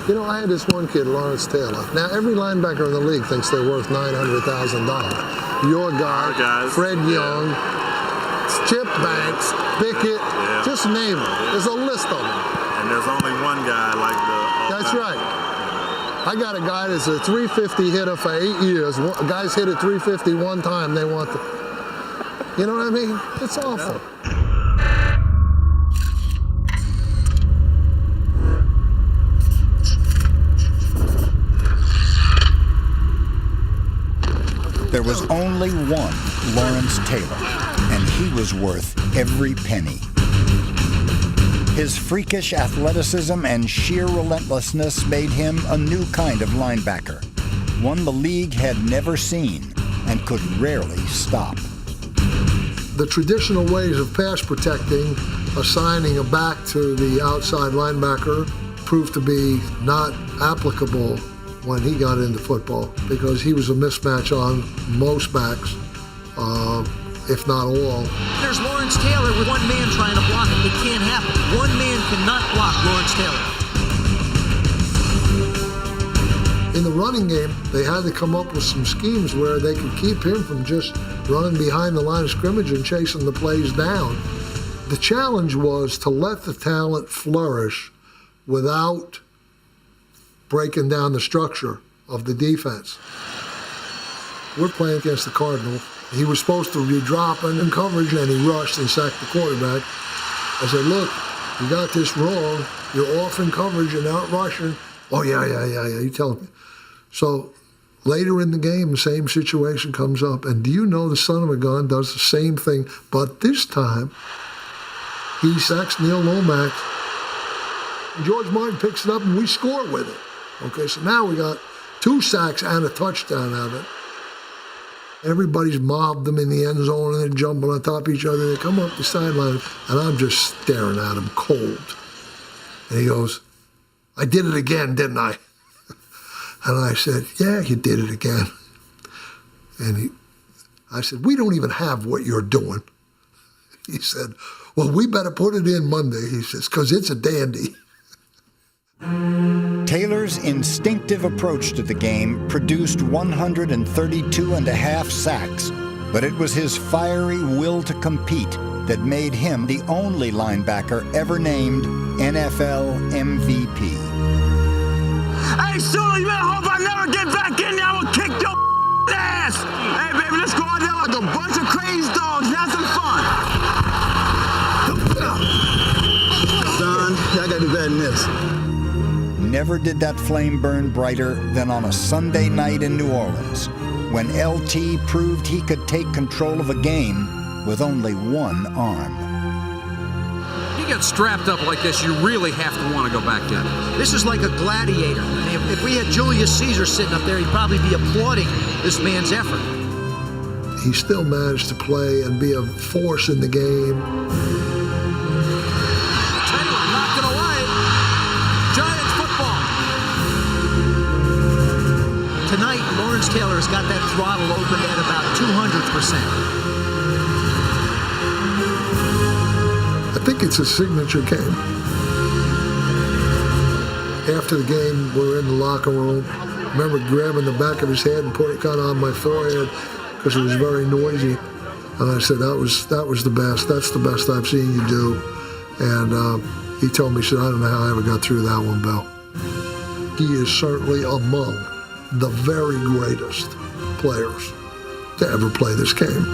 You know, I had this one kid, Lawrence Taylor. Now, every linebacker in the league thinks they're worth $900,000. Your guy, Fred Young, Chip Banks, Pickett, just name them. There's a list of them. And there's only one guy like the... That's right. I got a guy that's a 350 hitter for 8 years. Guys hit at 350 one time, they want the... You know what I mean? It's awful. There was only one Lawrence Taylor, and he was worth every penny. His freakish athleticism and sheer relentlessness made him a new kind of linebacker, one the league had never seen and could rarely stop. The traditional ways of pass protecting, assigning a back to the outside linebacker, proved to be not applicable when he got into football because he was a mismatch on most backs, if not all. There's Lawrence Taylor with one man trying to block him. It can't happen. One man cannot block Lawrence Taylor. In the running game, they had to come up with some schemes where they could keep him from just running behind the line of scrimmage and chasing the plays down. The challenge was to let the talent flourish without breaking down the structure of the defense. We're playing against the Cardinals. He was supposed to be dropping in coverage, and he rushed and sacked the quarterback. I said, look, you got this wrong. You're off in coverage and out rushing. Oh, yeah, you tell me. So later in the game, the same situation comes up. And do you know the son of a gun does the same thing, but this time he sacks Neil Lomax. And George Martin picks it up, and we score with it. Okay, so now we got 2 sacks and a touchdown out of it. Everybody's mobbed them in the end zone, and they're jumping on top of each other. They come up the sideline, and I'm just staring at him cold. And he goes, I did it again, didn't I? And I said, yeah, you did it again. And I said, we don't even have what you're doing. He said, well, we better put it in Monday, he says, because it's a dandy. Taylor's instinctive approach to the game produced 132 and a half sacks, but it was his fiery will to compete that made him the only linebacker ever named NFL MVP. Hey, Sully, you better hope I never get back in there. I will kick your ass. Hey, baby, let's go out there like a bunch of crazy dogs and have some fun. Son, I gotta do better than this. Never did that flame burn brighter than on a Sunday night in New Orleans, when LT proved he could take control of a game with only one arm. You get strapped up like this, you really have to want to go back in. This is like a gladiator. If we had Julius Caesar sitting up there, he'd probably be applauding this man's effort. He still managed to play and be a force in the game. Taylor knocking away. Giants football. Tonight, Lawrence Taylor has got that throttle opened at about 200%. I think it's a signature game. After the game, we're in the locker room. I remember grabbing the back of his head and putting it kind of on my forehead because it was very noisy. And I said, that was the best. That's the best I've seen you do. And he told me, he said, I don't know how I ever got through that one, Bill. He is certainly among the very greatest players to ever play this game.